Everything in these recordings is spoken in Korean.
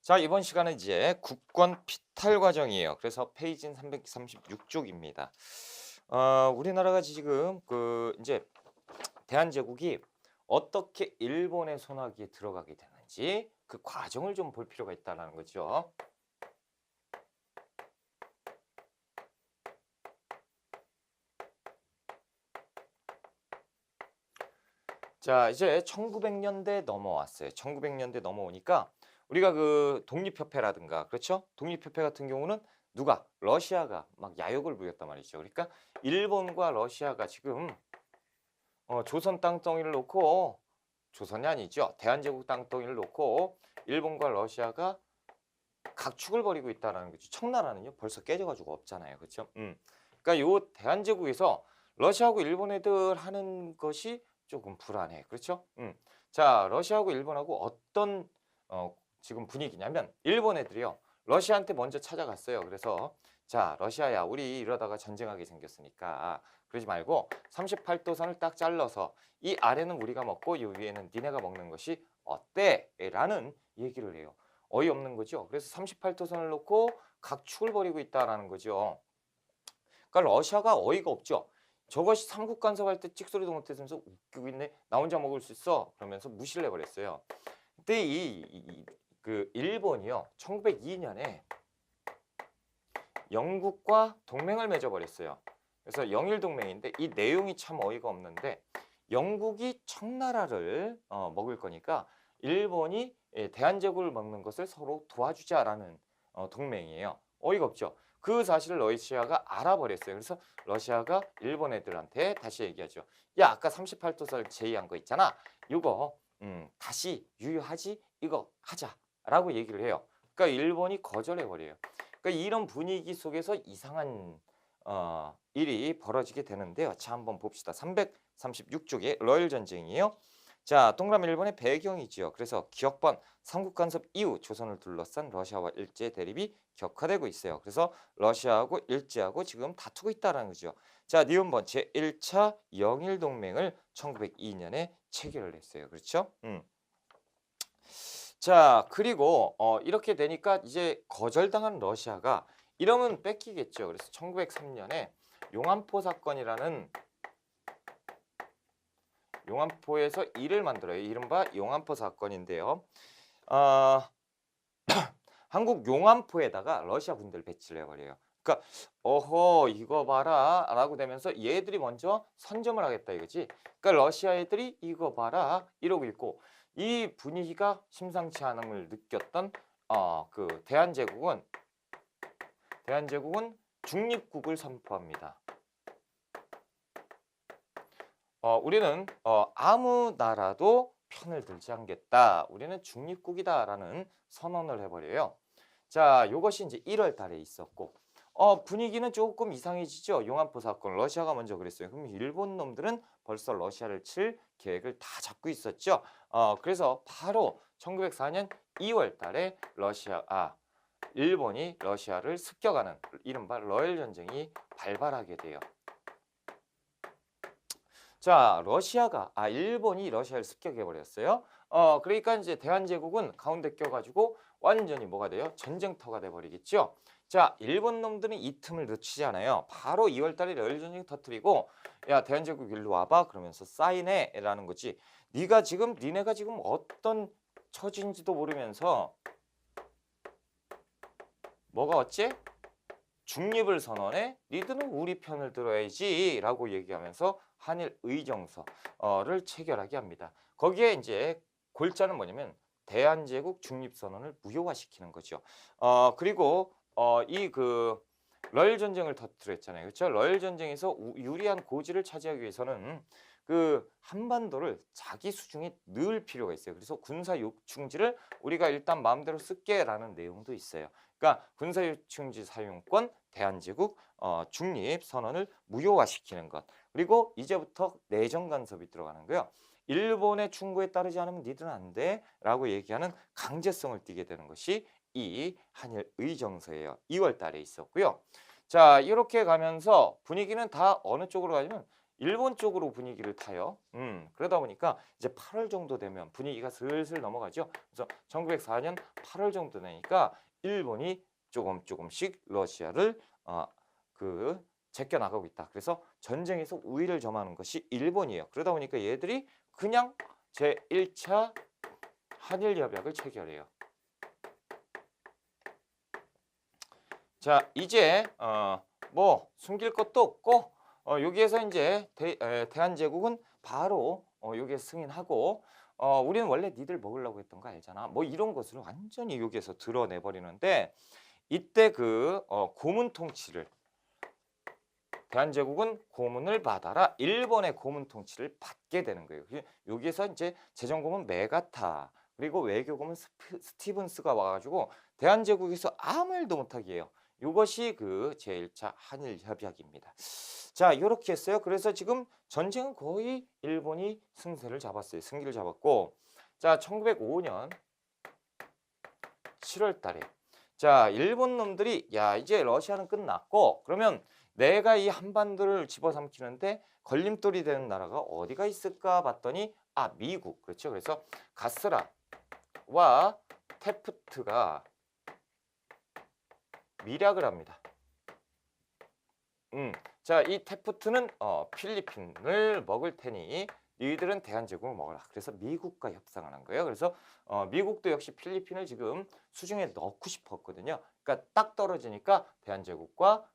자, 이번 시간은 이제 국권 피탈 과정이에요. 그래서 페이지는 336쪽입니다. 우리나라가 지금 이제 대한제국이 어떻게 일본의 손아귀에 들어가게 되는지 그 과정을 좀 볼 필요가 있다는 거죠. 자, 이제 1900년대 넘어왔어요. 1900년대 넘어오니까 우리가 그 독립협회라든가 그렇죠? 독립협회 같은 경우는 누가? 러시아가 막 야욕을 부렸단 말이죠. 그러니까 일본과 러시아가 지금 조선 땅덩이를 놓고 조선이 아니죠. 대한제국 땅덩이를 놓고 일본과 러시아가 각축을 벌이고 있다라는 거죠. 청나라는요 벌써 깨져가지고 없잖아요. 그렇죠? 그러니까 요 대한제국에서 러시아하고 일본 애들 하는 것이 조금 불안해. 그렇죠? 자, 러시아하고 일본하고 어떤 지금 분위기냐면 일본 애들이요. 러시아한테 먼저 찾아갔어요. 그래서 자, 러시아야, 우리 이러다가 전쟁하게 생겼으니까 그러지 말고 38도선을 딱 잘라서 이 아래는 우리가 먹고 이 위에는 니네가 먹는 것이 어때? 라는 얘기를 해요. 어이없는 거죠. 그래서 38도선을 놓고 각축을 벌이고 있다라는 거죠. 그러니까 러시아가 어이가 없죠. 저것이 삼국 간섭할 때 찍소리도 못해서 웃기고 있네. 나 혼자 먹을 수 있어. 그러면서 무시를 해버렸어요. 근데 그 일본이요. 1902년에 영국과 동맹을 맺어버렸어요. 그래서 영일동맹인데 이 내용이 참 어이가 없는데 영국이 청나라를 먹을 거니까 일본이 대한제국을 먹는 것을 서로 도와주자라는 동맹이에요. 어이가 없죠. 그 사실을 러시아가 알아버렸어요. 그래서 러시아가 일본 애들한테 다시 얘기하죠. 야, 아까 38도설 제의한 거 있잖아. 이거 다시 유효하지? 이거 하자라고 얘기를 해요. 그러니까 일본이 거절해버려요. 그러니까 이런 분위기 속에서 이상한 일이 벌어지게 되는데요. 자, 한번 봅시다. 336쪽에 러일 전쟁이에요. 자, 동그라미 일본의 배경이지요. 그래서 기억번 삼국 간섭 이후 조선을 둘러싼 러시아와 일제 대립이 격화되고 있어요. 그래서 러시아하고 일제하고 지금 다투고 있다는 거죠. 자, 니은번 제1차 영일 동맹을 1902년에 체결을 했어요. 그렇죠? 자, 그리고 이렇게 되니까 이제 거절당한 러시아가 이러면 뺏기겠죠. 그래서 1903년에 용안포 사건이라는 용안포에서 일을 만들어요. 이른바 용안포 사건인데요. 어, 한국 용안포에다가 러시아 군대를 배치를 해버려요. 그러니까 어허 이거 봐라 라고 되면서 얘들이 먼저 선점을 하겠다 이거지. 그러니까 러시아 애들이 이거 봐라 이러고 있고 이 분위기가 심상치 않음을 느꼈던 그 대한제국은 중립국을 선포합니다. 우리는 아무 나라도 편을 들지 않겠다. 우리는 중립국이다라는 선언을 해버려요. 자, 요것이 이제 1월 달에 있었고 분위기는 조금 이상해지죠. 용안포 사건 러시아가 먼저 그랬어요. 그럼 일본 놈들은 벌써 러시아를 칠 계획을 다 잡고 있었죠. 그래서 바로 1904년 2월 달에 일본이 러시아를 습격하는 이른바 러일 전쟁이 발발하게 돼요. 자, 일본이 러시아를 습격해 버렸어요. 그러니까 이제 대한제국은 가운데 껴가지고 완전히 뭐가 돼요? 전쟁터가 돼 버리겠죠. 자, 일본 놈들은 이 틈을 놓치지 않아요. 바로 2월 달에 러일 전쟁 터뜨리고 야, 대한제국 일로 와봐 그러면서 사인해라는 거지. 니네가 지금 어떤 처지인지도 모르면서 뭐가 어째? 중립을 선언해? 니들은 우리 편을 들어야지 라고 얘기하면서 한일 의정서를 체결하게 합니다. 거기에 이제 골자는 뭐냐면 대한제국 중립선언을 무효화시키는 거죠. 그리고 러일 전쟁을 터뜨렸잖아요. 그렇죠? 러일 전쟁에서 유리한 고지를 차지하기 위해서는 그 한반도를 자기 수중에 넣을 필요가 있어요. 그래서 군사 요충지를 우리가 일단 마음대로 쓸게라는 내용도 있어요. 그러니까 군사 요충지 사용권 대한제국 중립 선언을 무효화시키는 것. 그리고 이제부터 내정 간섭이 들어가는 거예요. 일본의 충고에 따르지 않으면 니들은 안 돼라고 얘기하는 강제성을 띠게 되는 것이 이 한일 의정서예요. 2월 달에 있었고요. 자, 이렇게 가면서 분위기는 다 어느 쪽으로 가냐면 일본 쪽으로 분위기를 타요. 그러다 보니까 이제 8월 정도 되면 분위기가 슬슬 넘어가죠. 그래서 1904년 8월 정도 되니까 일본이 조금씩 러시아를 제껴 나가고 있다. 그래서 전쟁에서 우위를 점하는 것이 일본이에요. 그러다 보니까 얘들이 그냥 제1차 한일 협약을 체결해요. 자, 이제 뭐 숨길 것도 없고 여기에서 이제 대한제국은 바로 여기에 승인하고 우리는 원래 니들 먹으려고 했던 거 알잖아. 뭐 이런 것을 완전히 여기에서 드러내 버리는데 이때 고문 통치를 대한제국은 고문을 받아라. 일본의 고문 통치를 받게 되는 거예요. 여기에서 이제 재정고문 메가타 그리고 외교고문 스티븐스가 와가지고 대한제국에서 아무 일도 못하게 해요. 이것이 제1차 한일협약입니다. 자, 이렇게 했어요. 그래서 지금 전쟁은 거의 일본이 승기를 잡았고, 자, 1905년 7월 달에 자, 일본 놈들이 야, 이제 러시아는 끝났고 그러면 내가 이 한반도를 집어삼키는데 걸림돌이 되는 나라가 어디가 있을까 봤더니 미국. 그렇죠. 그래서 가스라와 테프트가 밀약을 합니다. 자, 이 테프트는 필리핀을 먹을 테니 너희들은 대한제국을 먹어라. 그래서 미국과 협상을 한 거예요. 그래서 미국도 역시 필리핀을 지금 수중에 넣고 싶었거든요. 그러니까 딱 떨어지니까 대한제국과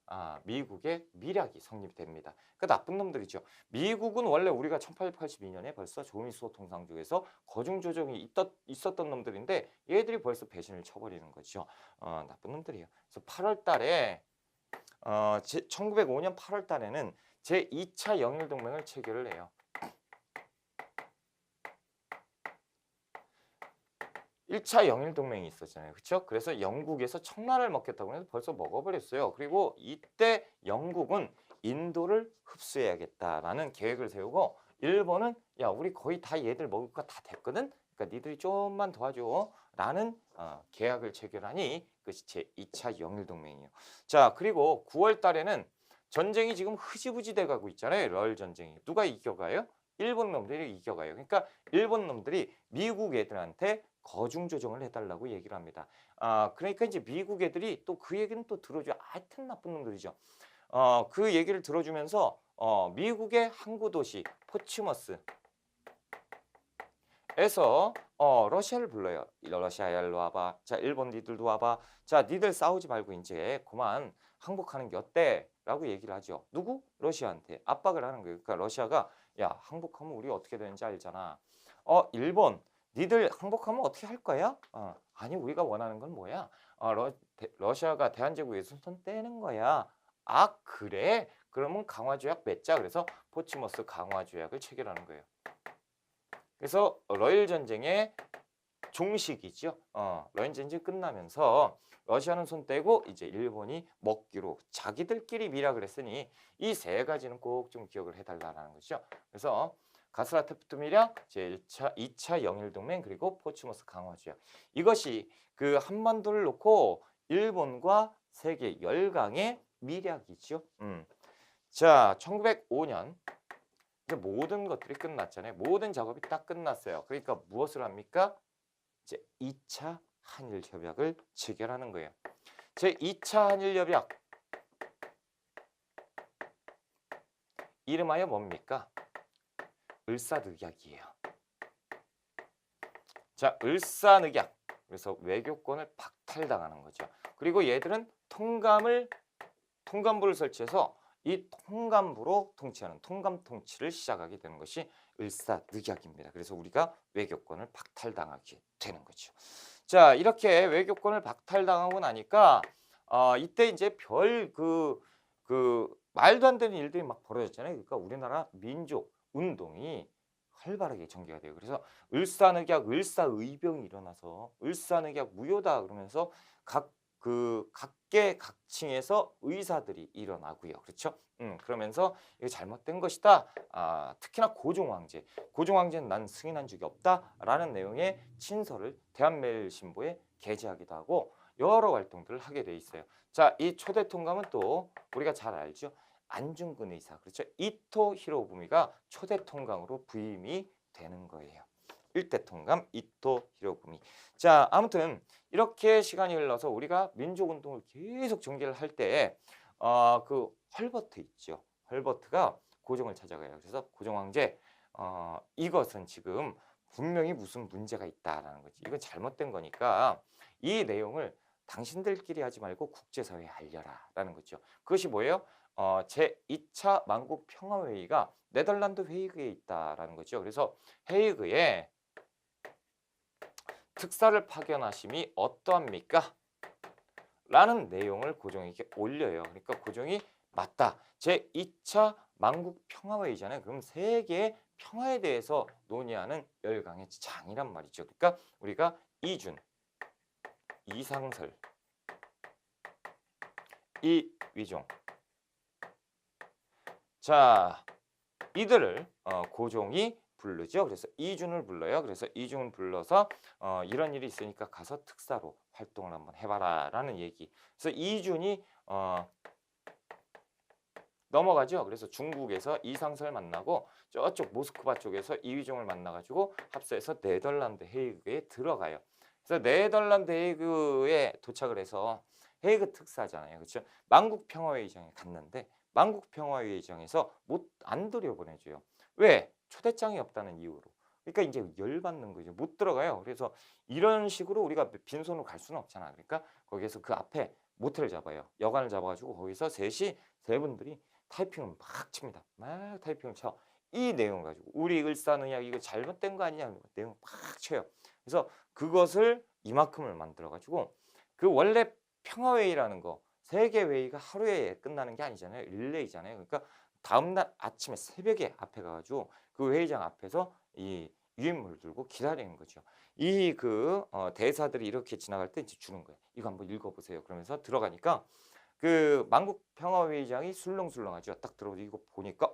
미국의 밀약이 성립됩니다. 그러니까 나쁜 놈들이죠. 미국은 원래 우리가 1882년에 벌써 조미수호 통상조에서 거중조정이 있었던 놈들인데 얘들이 벌써 배신을 쳐버리는 거죠. 나쁜 놈들이에요. 그래서 8월 달에 1905년 8월 달에는 제2차 영일동맹을 체결을 해요. 1차 영일동맹이 있었잖아요. 그렇죠? 그래서 영국에서 청나라를 먹겠다고 해서 벌써 먹어버렸어요. 그리고 이때 영국은 인도를 흡수해야겠다라는 계획을 세우고 일본은 야, 우리 거의 다 얘들 먹을 거 다 됐거든. 그러니까 니들이 좀만 도와줘 라는 계약을 체결하니 그것이 제2차 영일동맹이에요. 자, 그리고 9월 달에는 전쟁이 지금 흐지부지 돼가고 있잖아요. 러일 전쟁이. 누가 이겨가요? 일본 놈들이 이겨가요. 그러니까 일본 놈들이 미국 애들한테 거중 조정을 해달라고 얘기를 합니다. 그러니까 이제 미국 애들이 또 그 얘기는 또 들어줘. 하여튼 나쁜 놈들이죠. 그 얘기를 들어주면서 미국의 항구 도시 포츠머스에서 러시아를 불러요. 러시아야 일로 와봐. 자, 일본 니들도 와봐. 자, 니들 싸우지 말고 이제 그만 항복하는 게 어때? 라고 얘기를 하죠. 누구? 러시아한테 압박을 하는 거예요. 그러니까 러시아가 야, 항복하면 우리 어떻게 되는지 알잖아. 일본 니들 항복하면 어떻게 할 거야? 아니, 우리가 원하는 건 뭐야? 러시아가 대한제국에서 손 떼는 거야. 그래? 그러면 강화조약 맺자. 그래서 포츠머스 강화조약을 체결하는 거예요. 그래서 러일 전쟁의 종식이죠. 러일 전쟁이 끝나면서 러시아는 손 떼고 이제 일본이 먹기로 자기들끼리 밀약을 했으니 이 세 가지는 꼭 좀 기억을 해달라는 거죠. 그래서 가스라테프트 밀약, 제1차, 2차 영일동맹 그리고 포츠머스 강화조약. 이것이 한반도를 놓고 일본과 세계 열강의 밀약이죠. 자, 1905년 이제 모든 것들이 끝났잖아요. 모든 작업이 딱 끝났어요. 그러니까 무엇을 합니까? 이제 2차 한일 협약을 체결하는 거예요. 제 2차 한일 협약 이름하여 뭡니까? 을사늑약이에요. 자, 을사늑약. 그래서 외교권을 박탈당하는 거죠. 그리고 얘들은 통감부를 설치해서 이 통감부로 통치하는 통감 통치를 시작하게 되는 것이 을사늑약입니다. 그래서 우리가 외교권을 박탈당하게 되는 거죠. 자, 이렇게 외교권을 박탈당하고 나니까 이때 이제 말도 안 되는 일들이 막 벌어졌잖아요. 그러니까 우리나라 민족 운동이 활발하게 전개가 돼요. 그래서 을사늑약, 을사의병이 일어나서 을사늑약 무효다 그러면서 각계각층에서 의사들이 일어나고요. 그렇죠? 그러면서 이거 잘못된 것이다. 특히나 고종황제는 난 승인한 적이 없다라는 내용의 친서를 대한매일신보에 게재하기도 하고 여러 활동들을 하게 돼 있어요. 자, 이 초대 통감은 또 우리가 잘 알죠. 안중근 의사, 그렇죠? 이토 히로부미가 초대 통감으로 부임이 되는 거예요. 일대 통감 이토 히로부미. 자, 아무튼 이렇게 시간이 흘러서 우리가 민족운동을 계속 전개를 할 때 그 헐버트 있죠. 헐버트가 고종을 찾아가요. 그래서 고종 황제 이것은 지금 분명히 무슨 문제가 있다라는 거지. 이건 잘못된 거니까 이 내용을 당신들끼리 하지 말고 국제사회에 알려라라는 거죠. 그것이 뭐예요? 제2차 만국 평화회의가 네덜란드 헤이그에 있다라는 거죠. 그래서 헤이그에 특사를 파견하심이 어떠합니까? 라는 내용을 고종에게 올려요. 그러니까 고종이 맞다. 제2차 만국 평화회의잖아요. 그럼 세계의 평화에 대해서 논의하는 열강의 장이란 말이죠. 그러니까 우리가 이준, 이상설, 이위종. 자, 이들을 고종이 부르죠. 그래서 이준을 불러요. 그래서 이준을 불러서 이런 일이 있으니까 가서 특사로 활동을 한번 해봐라라는 얘기. 그래서 이준이 넘어가죠. 그래서 중국에서 이상설 만나고 저쪽 모스크바 쪽에서 이휘종을 만나가지고 합세해서 네덜란드 헤이그에 들어가요. 그래서 네덜란드 헤이그에 도착을 해서 헤이그 특사잖아요. 그렇죠? 만국 평화회의장에 갔는데 만국 평화회의장에서 안 들여보내줘요. 왜? 초대장이 없다는 이유로. 그러니까 이제 열받는 거죠. 못 들어가요. 그래서 이런 식으로 우리가 빈손으로 갈 수는 없잖아. 그러니까 거기에서 그 앞에 모텔을 잡아요. 여관을 잡아가지고 거기서 세 분들이 타이핑을 막 칩니다. 막 타이핑을 쳐. 이 내용을 가지고 우리 을사느냐 이거 잘못된 거 아니냐 내용 막 쳐요. 그래서 그것을 이만큼을 만들어 가지고 그 원래 평화회의라는 거 세계회의가 하루에 끝나는 게 아니잖아요. 릴레이잖아요. 그러니까 다음날 아침에 새벽에 앞에 가가지고 그 회의장 앞에서 이 유인물을 들고 기다리는 거죠. 이 대사들이 이렇게 지나갈 때 이제 주는 거예요. 이거 한번 읽어보세요. 그러면서 들어가니까 그 만국 평화회의장이 술렁술렁하죠. 딱 들어오고 이거 보니까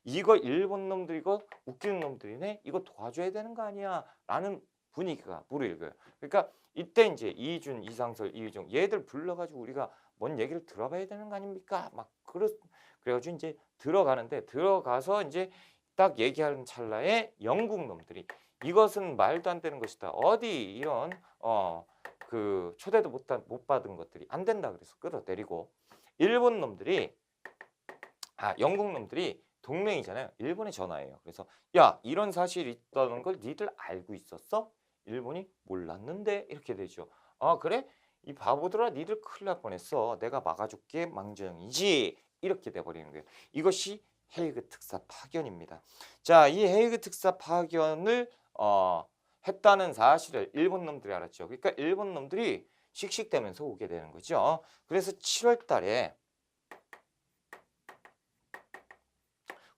이거 일본 놈들 이거 웃기는 놈들이네. 이거 도와줘야 되는 거 아니야? 라는 분위기가 무르익어요. 그러니까 이때 이제 이준, 이상설, 이휘종 얘들 불러가지고 우리가 뭔 얘기를 들어봐야 되는 거 아닙니까? 막 그래가지고 이제 들어가는데 들어가서 이제 딱 얘기하는 찰나에 영국 놈들이 이것은 말도 안 되는 것이다. 어디 이런 그 초대도 못 받은 것들이 안 된다 그래서 끌어내리고 일본 놈들이 영국 놈들이 동맹이잖아요. 일본에 전화해요. 그래서 야 이런 사실이 있다는 걸 니들 알고 있었어? 일본이 몰랐는데 이렇게 되죠. 그래? 이 바보들아 니들 큰일 날 뻔했어. 내가 막아줄게 망정이지. 이렇게 돼버리는 거예요. 이것이 헤이그 특사 파견입니다. 자, 이 헤이그 특사 파견을 했다는 사실을 일본 놈들이 알았죠. 그러니까 일본 놈들이 씩씩대면서 오게 되는 거죠. 그래서 7월 달에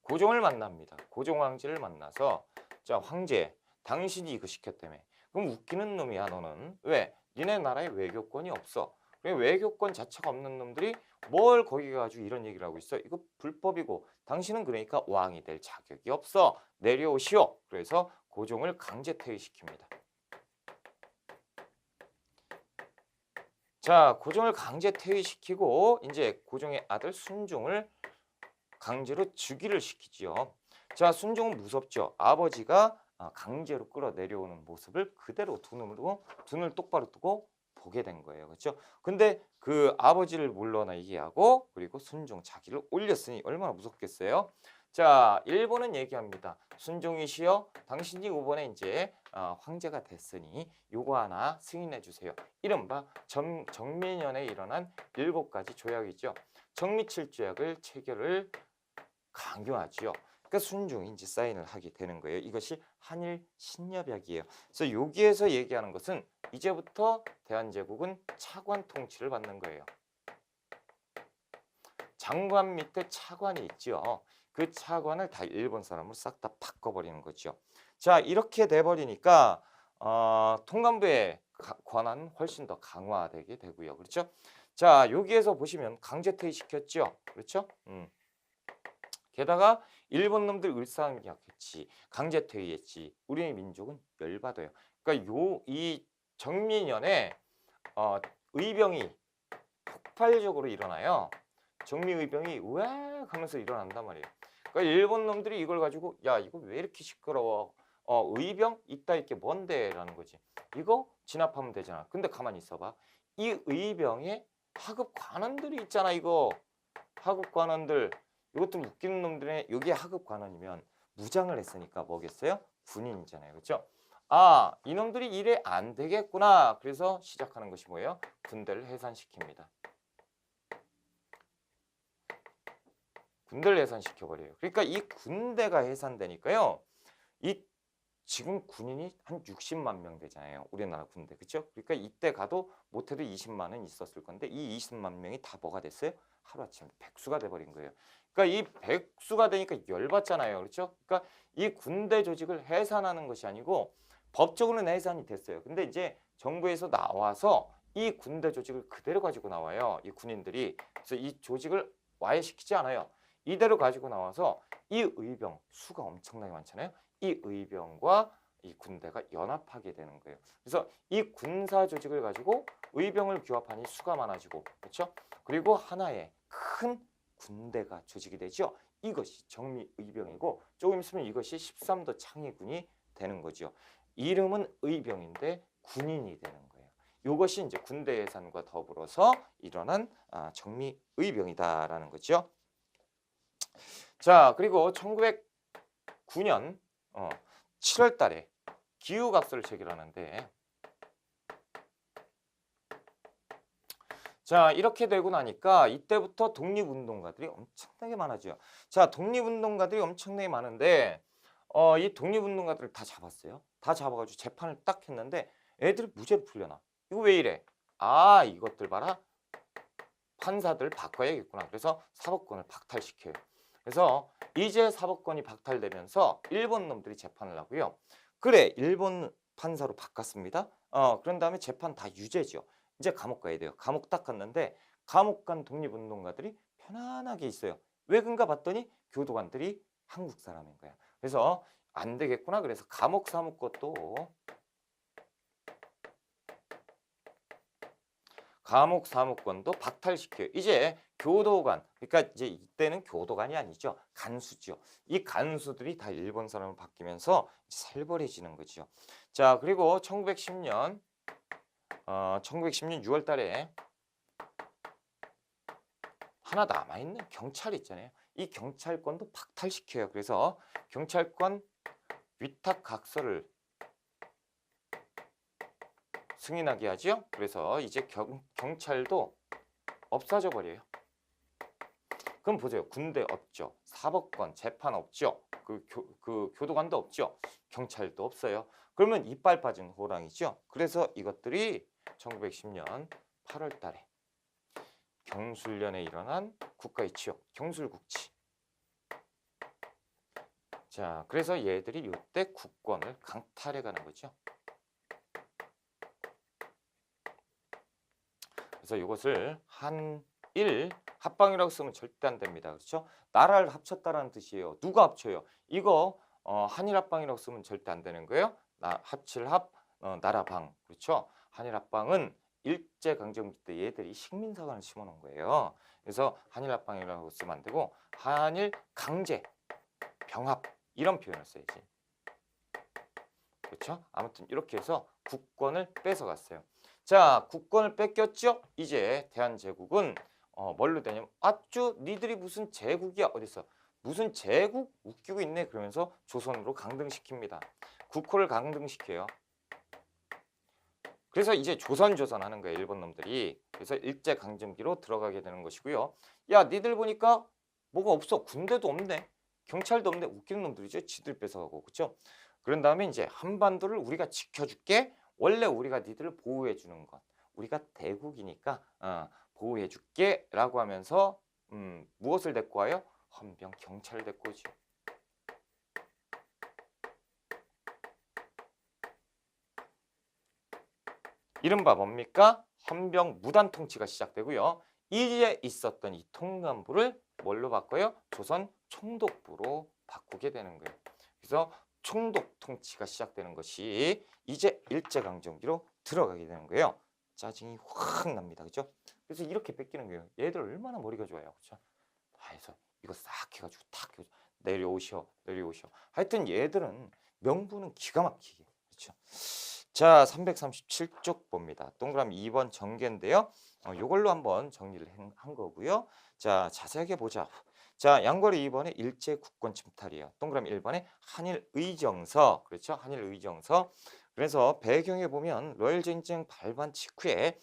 고종을 만납니다. 고종 황제를 만나서 자 황제 당신이 이거 시켰다며. 그럼 웃기는 놈이야 너는. 왜? 니네 나라에 외교권이 없어. 외교권 자체가 없는 놈들이 뭘 거기 가지고 이런 얘기를 하고 있어. 이거 불법이고 당신은 그러니까 왕이 될 자격이 없어. 내려오시오. 그래서 고종을 강제 퇴위시킵니다. 자, 고종을 강제 퇴위시키고 이제 고종의 아들 순종을 강제로 즉위를 시키지요. 자, 순종은 무섭죠. 아버지가 강제로 끌어내려오는 모습을 그대로 두 눈을 똑바로 뜨고 보게 된 거예요. 그렇죠? 근데 그 아버지를 물러나게 하고 그리고 순종 자기를 올렸으니 얼마나 무섭겠어요? 자, 일본은 얘기합니다. 순종이시여, 당신이 이번에 이제 황제가 됐으니 요거 하나 승인해 주세요. 이른바 정민년에 일어난 7가지 조약이죠. 정미칠조약을 체결을 강요하지요. 그러니까 순종이 이제 사인을 하게 되는 거예요. 이것이 한일 신협약이에요. 그래서 여기에서 얘기하는 것은 이제부터 대한제국은 차관 통치를 받는 거예요. 장관 밑에 차관이 있죠. 그 차관을 다 일본 사람으로 싹 다 바꿔버리는 거죠. 자, 이렇게 돼버리니까 통감부의 권한은 훨씬 더 강화되게 되고요. 그렇죠? 자, 여기에서 보시면 강제 퇴위시켰죠. 그렇죠? 게다가 일본 놈들 을사항약했지, 강제 퇴위했지. 우리 민족은 열받아요. 그러니까 이 정민년에 의병이 폭발적으로 일어나요. 정미의병이 우악 하면서 일어난단 말이에요. 그러니까 일본 놈들이 이걸 가지고 야 이거 왜 이렇게 시끄러워? 의병 있다 이게 뭔데? 라는 거지. 이거 진압하면 되잖아. 근데 가만히 있어봐. 이 의병에 하급 관원들이 있잖아. 이거 하급 관원들 이것도 웃기는 놈들의 여기에 하급 관원이면 무장을 했으니까 뭐겠어요? 군인이잖아요. 그렇죠? 아 이놈들이 이래 안 되겠구나. 그래서 시작하는 것이 뭐예요? 군대를 해산시킵니다. 군대를 해산시켜버려요. 그러니까 이 군대가 해산되니까요. 이 지금 군인이 한 60만 명 되잖아요. 우리나라 군대. 그렇죠? 그러니까 이때 가도 못해도 20만은 있었을 건데 이 20만 명이 다 뭐가 됐어요? 하루아침에 백수가 돼버린 거예요. 그러니까 이 백수가 되니까 열받잖아요. 그렇죠? 그러니까 이 군대 조직을 해산하는 것이 아니고 법적으로는 해산이 됐어요. 근데 이제 정부에서 나와서 이 군대 조직을 그대로 가지고 나와요. 이 군인들이. 그래서 이 조직을 와해시키지 않아요. 이대로 가지고 나와서 이 의병 수가 엄청나게 많잖아요. 이 의병과 이 군대가 연합하게 되는 거예요. 그래서 이 군사 조직을 가지고 의병을 규합하니 수가 많아지고 그렇죠? 그리고 하나의 큰 군대가 조직이 되죠. 이것이 정미의병이고 조금 있으면 이것이 13도 창의군이 되는 거죠. 이름은 의병인데 군인이 되는 거예요. 이것이 이제 군대 예산과 더불어서 일어난 정미의병이다라는 거죠. 자, 그리고 1909년 7월 달에 기후각서를 체결하는데 자, 이렇게 되고 나니까 이때부터 독립운동가들이 엄청나게 많아져요. 자, 독립운동가들이 엄청나게 많은데 이 독립운동가들을 다 잡았어요. 다 잡아가지고 재판을 딱 했는데 애들이 무죄로 풀려나. 이거 왜 이래? 아, 이것들 봐라. 판사들 바꿔야겠구나. 그래서 사법권을 박탈시켜요. 그래서 이제 사법권이 박탈되면서 일본 놈들이 재판을 하고요. 그래, 일본 판사로 바꿨습니다. 그런 다음에 재판 다 유죄죠. 이제 감옥 가야 돼요. 감옥 딱 갔는데 감옥 간 독립운동가들이 편안하게 있어요. 왜 그런가 봤더니 교도관들이 한국 사람인 거야. 그래서 안 되겠구나. 그래서 감옥 사무것도 감옥 사무권도 박탈시켜요. 이제 교도관, 그러니까 이제 이때는 교도관이 아니죠. 간수죠. 이 간수들이 다 일본 사람으로 바뀌면서 살벌해지는 거죠. 자, 그리고 1910년 6월 달에 하나 남아있는 경찰 있잖아요. 이 경찰권도 박탈시켜요. 그래서 경찰권 위탁각서를 승인하게 하죠. 그래서 이제 경찰도 없어져 버려요. 그럼 보세요. 군대 없죠. 사법권, 재판 없죠. 그 교도관도 없죠. 경찰도 없어요. 그러면 이빨 빠진 호랑이죠. 그래서 이것들이 1910년 8월 달에 경술련에 일어난 국가의 치욕, 경술국치. 자, 그래서 얘들이 이때 국권을 강탈해 가는 거죠. 그래서 이것을 한일 합방이라고 쓰면 절대 안 됩니다. 그렇죠? 나라를 합쳤다라는 뜻이에요. 누가 합쳐요? 이거 한일 합방이라고 쓰면 절대 안 되는 거예요. 합칠합 나라방. 그렇죠? 한일 합방은 일제 강점기 때 얘들이 식민사관을 심어놓은 거예요. 그래서 한일 합방이라고 쓰면 안 되고 한일 강제 병합 이런 표현을 써야지. 그렇죠? 아무튼 이렇게 해서 국권을 뺏어갔어요. 자, 국권을 뺏겼죠? 이제 대한제국은 뭘로 되냐면 아쭈 니들이 무슨 제국이야 어딨어? 무슨 제국 웃기고 있네 그러면서 조선으로 강등시킵니다. 국호를 강등시켜요. 그래서 이제 조선 하는 거예요. 일본 놈들이. 그래서 일제강점기로 들어가게 되는 것이고요. 야 니들 보니까 뭐가 없어. 군대도 없네. 경찰도 없네. 웃기는 놈들이죠. 지들 뺏어가고. 그렇죠? 그런 다음에 이제 한반도를 우리가 지켜줄게. 원래 우리가 니들을 보호해 주는 것. 우리가 대국이니까 보호해 줄게 라고 하면서 무엇을 데리고 와요? 헌병 경찰을 데리고 오죠. 이른바 뭡니까? 헌병 무단 통치가 시작되고요. 이에 있었던 이 통감부를 뭘로 바꿔요? 조선 총독부로 바꾸게 되는 거예요. 그래서 총독 통치가 시작되는 것이 이제 일제강점기로 들어가게 되는 거예요. 짜증이 확 납니다. 그죠? 그래서 이렇게 뺏기는 거예요. 얘들 얼마나 머리가 좋아요. 그렇죠? 다 해서 이거 싹 해가지고 탁 해가지고 내려오셔. 하여튼 얘들은 명분은 기가 막히게. 그렇죠? 자, 337쪽 봅니다. 동그라미 2번 전개인데요. 요걸로 한번 정리를 한 거고요. 자, 자세하게 보자. 자, 양거리 2번에 일제 국권 침탈이에요. 동그라미 1번에 한일 의정서. 그렇죠? 한일 의정서. 그래서 배경에 보면 러일 전쟁 발발 직후에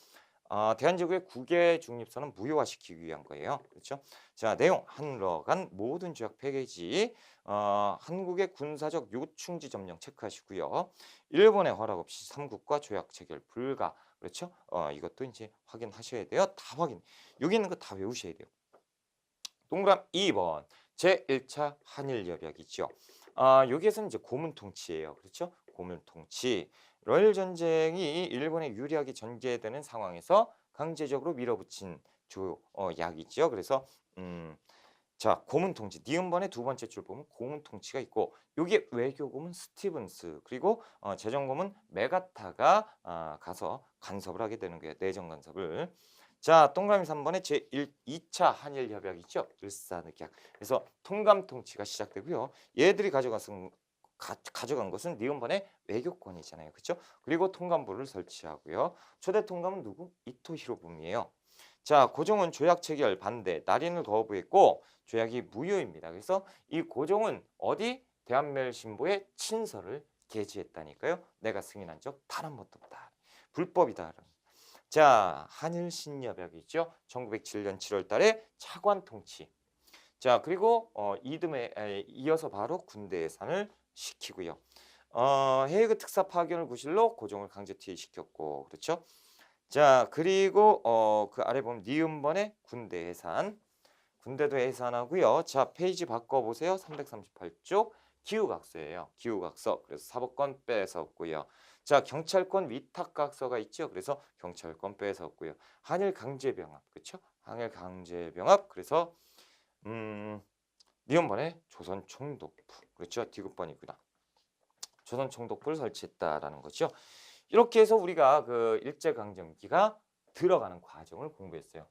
대한제국의 국외 중립선은 무효화시키기 위한 거예요. 그렇죠? 자, 내용 한러 간 모든 조약 폐기지, 한국의 군사적 요충지 점령 체크하시고요. 일본의 허락 없이 삼국과 조약 체결 불가. 그렇죠? 이것도 이제 확인하셔야 돼요. 다 확인. 여기 있는 거 다 외우셔야 돼요. 동그라미 2번 제1차 한일협약이죠. 여기에서는 이제 고문통치예요. 그렇죠? 고문통치. 러일 전쟁이 일본에 유리하게 전개되는 상황에서 강제적으로 밀어붙인 약이죠. 그래서 자, 고문통치. 니은번의 두 번째 줄 보면 고문통치가 있고 여기에 외교고문 스티븐스 그리고 재정고문 메가타가 가서 간섭을 하게 되는 거예요. 내정 간섭을. 자, 동그라미 3번에 제2차 한일협약 있죠. 을사늑약. 그래서 통감통치가 시작되고요. 얘들이 가져간 것은 니은번의 외교권이잖아요. 그렇죠? 그리고 통감부를 설치하고요. 초대 통감은 누구? 이토 히로부미예요. 자, 고종은 조약 체결 반대, 날인을 거부했고 조약이 무효입니다. 그래서 이 고종은 어디? 대한멜신보에 친서를 게재했다니까요. 내가 승인한 적 단 한 번도 없다. 불법이다. 자, 한일신협약이죠. 1907년 7월 달에 차관 통치. 자, 그리고 이듬해 이어서 바로 군대 예산을 시키고요. 헤이그 특사 파견을 구실로 고종을 강제 퇴위시켰고, 그렇죠? 자, 그리고 그 아래 보면 니은번의 군대 해산. 군대도 해산하고요. 자, 페이지 바꿔보세요. 338쪽 기후각서예요. 기후각서. 그래서 사법권 뺏었고요. 자, 경찰권 위탁각서가 있죠. 그래서 경찰권 뺏었고요. 한일 강제병합. 그렇죠? 한일 강제병합. 그래서 니은번의 조선 총독부. 그렇죠? 디귿번이구나. 조선 총독부를 설치했다라는 거죠. 이렇게 해서 우리가 그 일제강점기가 들어가는 과정을 공부했어요.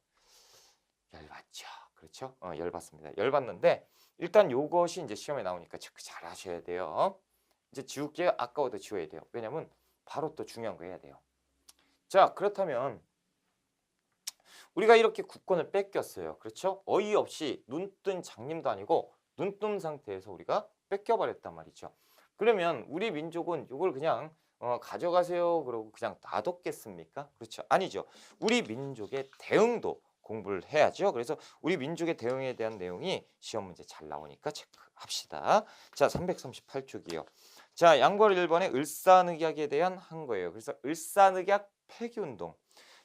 열받죠. 그렇죠? 열받습니다. 열받는데 일단 요것이 이제 시험에 나오니까 체크 잘 하셔야 돼요. 이제 지울게요. 아까워도 지워야 돼요. 왜냐면 바로 또 중요한 거 해야 돼요. 자, 그렇다면 우리가 이렇게 국권을 뺏겼어요. 그렇죠? 어이없이 눈뜬 장님도 아니고 눈뜬 상태에서 우리가 뺏겨버렸단 말이죠. 그러면 우리 민족은 이걸 그냥 가져가세요 그러고 그냥 놔뒀겠습니까? 그렇죠? 아니죠. 우리 민족의 대응도 공부를 해야죠. 그래서 우리 민족의 대응에 대한 내용이 시험 문제 잘 나오니까 체크합시다. 자, 338쪽이요. 자, 양걸 1번에 을사늑약에 대한 한 거예요. 그래서 을사늑약 폐기운동.